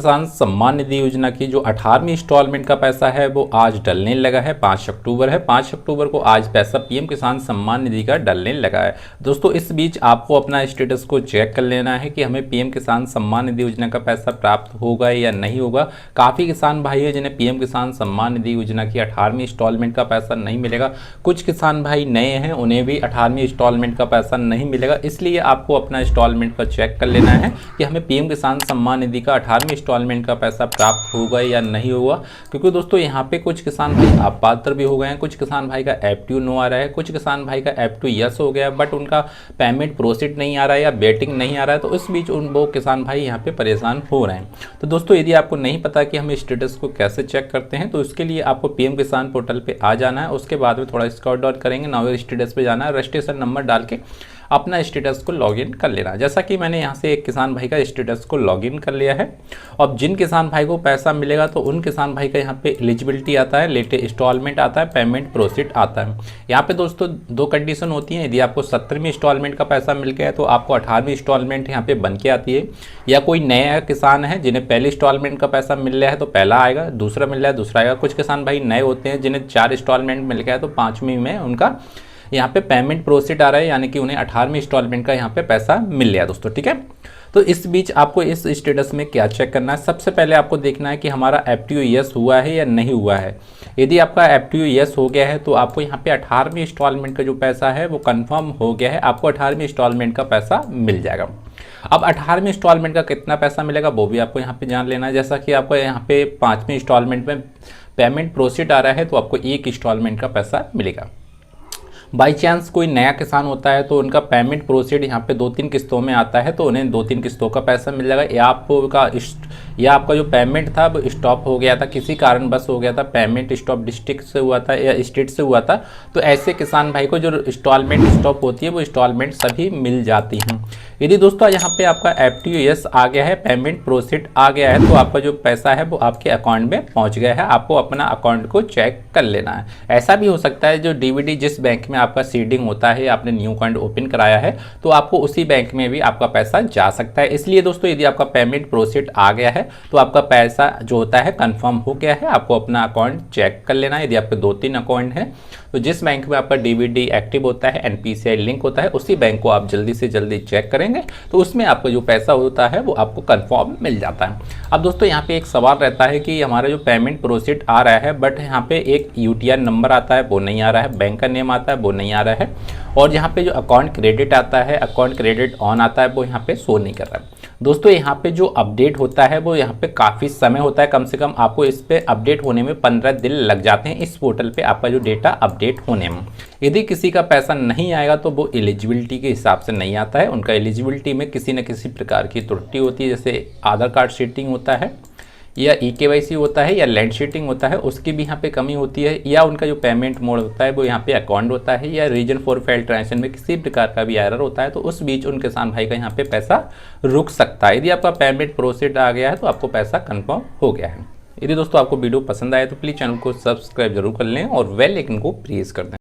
किसान सम्मान निधि योजना की जो 18वीं इंस्टॉलमेंट का पैसा है वो आज डलने लगा है। 5 अक्टूबर है, 5 अक्टूबर को आज पैसा पीएम किसान सम्मान निधि का डलने लगा है। दोस्तों इस बीच आपको अपना स्टेटस को चेक कर लेना है कि हमें पीएम किसान सम्मान निधि योजना का पैसा प्राप्त होगा या नहीं होगा। काफ़ी किसान भाई है जिन्हें पीएम किसान सम्मान निधि योजना की 18वीं इंस्टॉलमेंट का पैसा नहीं मिलेगा। कुछ किसान भाई नए हैं, उन्हें भी 18वीं इंस्टॉलमेंट का पैसा नहीं मिलेगा। इसलिए आपको अपना इंस्टॉलमेंट का चेक कर लेना है कि हमें पीएम किसान सम्मान निधि का 18वीं इंस्टॉलमेंट का पैसा प्राप्त होगा या नहीं होगा। क्योंकि दोस्तों यहाँ पे कुछ किसान भाई अपात्र भी हो गए हैं, कुछ किसान भाई का F2 नो आ रहा है, कुछ किसान भाई का F2 यस हो गया बट उनका पेमेंट प्रोसीड नहीं आ रहा है या बेटिंग नहीं आ रहा है। तो इस बीच वो किसान भाई यहाँ पे परेशान हो रहे हैं। तो दोस्तों यदि आपको नहीं पता कि हम स्टेटस को कैसे चेक करते हैं तो इसके लिए आपको पीएम किसान पोर्टल पे आ जाना है। उसके बाद में थोड़ा स्क्रॉल डाउन करेंगे, नाउ स्टेटस पे जाना है, रजिस्ट्रेशन नंबर डाल के अपना स्टेटस को लॉगिन कर लेना। जैसा कि मैंने यहाँ से एक किसान भाई का स्टेटस को लॉगिन कर लिया है। अब जिन किसान भाई को पैसा मिलेगा तो उन किसान भाई का यहाँ पे एलिजिबिलिटी आता है, लेटेस्ट इंस्टॉलमेंट आता है, पेमेंट प्रोसीड आता है। यहाँ पे दोस्तों दो कंडीशन होती हैं। यदि आपको 17वीं इंस्टॉलमेंट का पैसा मिल गया है तो आपको 18वीं इंस्टॉलमेंट यहाँ पे बन के आती है। या कोई नया किसान है जिन्हें पहले इंस्टॉलमेंट का पैसा मिल रहा है तो पहला आएगा, दूसरा मिल रहा है दूसरा आएगा। कुछ किसान भाई नए होते हैं जिन्हें 4 इंस्टॉलमेंट मिल गया है तो 5वीं में उनका यहाँ पे पेमेंट प्रोसीड आ रहा है, यानी कि उन्हें 18वीं इंस्टॉलमेंट का यहाँ पे पैसा मिल गया दोस्तों। ठीक है, तो इस बीच आपको इस स्टेटस में क्या चेक करना है, सबसे पहले आपको देखना है कि हमारा F2 यस हुआ है या नहीं हुआ है। यदि आपका F2 यस हो गया है तो आपको यहाँ पे 18वीं इंस्टॉलमेंट का जो पैसा है वो कंफर्म हो गया है, आपको 18वीं इंस्टॉलमेंट का पैसा मिल जाएगा। अब 18वीं इंस्टॉलमेंट का कितना पैसा मिलेगा वो भी आपको यहाँ पे जान लेना है। जैसा कि आपको यहाँ पे 5वीं इंस्टॉलमेंट में पेमेंट प्रोसीड आ रहा है तो आपको एक इंस्टॉलमेंट का पैसा मिलेगा। बाई चांस कोई नया किसान होता है तो उनका पेमेंट प्रोसीड यहाँ पे 2-3 किस्तों में आता है तो उन्हें 2-3 किस्तों का पैसा मिल जाएगा। या आपका जो पेमेंट था वो स्टॉप हो गया था, किसी कारण बस हो गया था, पेमेंट स्टॉप डिस्ट्रिक्ट से हुआ था या स्टेट से हुआ था, तो ऐसे किसान भाई को जो इंस्टॉलमेंट स्टॉप होती है वो इंस्टॉलमेंट सभी मिल जाती हैं। यदि दोस्तों यहाँ पे आपका F2 यस आ गया है, पेमेंट प्रोसीड आ गया है तो आपका जो पैसा है वो आपके अकाउंट में पहुँच गया है। आपको अपना अकाउंट को चेक कर लेना है। ऐसा भी हो सकता है जो डीबीडी जिस बैंक में आपका सीडिंग होता है, आपने न्यू अकाउंट ओपन कराया है तो आपको उसी बैंक में भी आपका पैसा जा सकता है। इसलिए दोस्तों यदि आपका पेमेंट प्रोसीड आ गया है तो आपका पैसा जो होता है कंफर्म हो गया है। आपको अपना अकाउंट चेक कर लेना है। यदि आपके 2-3 अकाउंट हैं तो जिस बैंक में आपका डीबीडी एक्टिव होता है, NPCI लिंक होता है, उसी बैंक को आप जल्दी से जल्दी चेक करेंगे तो उसमें आपका जो पैसा होता है वो आपको कंफर्म मिल जाता है। अब दोस्तों यहाँ पे एक सवाल रहता है कि हमारा जो पेमेंट प्रोसीड आ रहा है बट यहाँ पे एक UTR नंबर आता है वो नहीं आ रहा है, बैंक का नेम आता है वो नहीं आ रहा है, और यहाँ पे जो अकाउंट क्रेडिट आता है, अकाउंट क्रेडिट ऑन आता है वो यहाँ पे शो नहीं कर रहा है। दोस्तों यहाँ पे जो अपडेट होता है वो यहाँ पे काफ़ी समय होता है, कम से कम आपको इस पे अपडेट होने में 15 दिन लग जाते हैं इस पोर्टल पे आपका जो डेटा अपडेट होने में। यदि किसी का पैसा नहीं आएगा तो वो एलिजिबिलिटी के हिसाब से नहीं आता है, उनका एलिजिबिलिटी में किसी न किसी प्रकार की त्रुटि होती है, जैसे आधार कार्ड शीटिंग होता है या EKYC होता है या लैंड शीटिंग होता है, उसकी भी यहाँ पे कमी होती है, या उनका जो पेमेंट मोड होता है वो यहाँ पे अकाउंट होता है, या रीजन फॉर फेल्ड ट्रांजेक्शन में किसी प्रकार का भी एरर होता है तो उस बीच उन किसान भाई का यहाँ पे पैसा रुक सकता है। यदि आपका पेमेंट प्रोसीड आ गया है तो आपको पैसा कन्फर्म हो गया है। यदि दोस्तों आपको वीडियो पसंद आए तो प्लीज़ चैनल को सब्सक्राइब जरूर कर लें और बेल आइकन को प्रेस कर दें।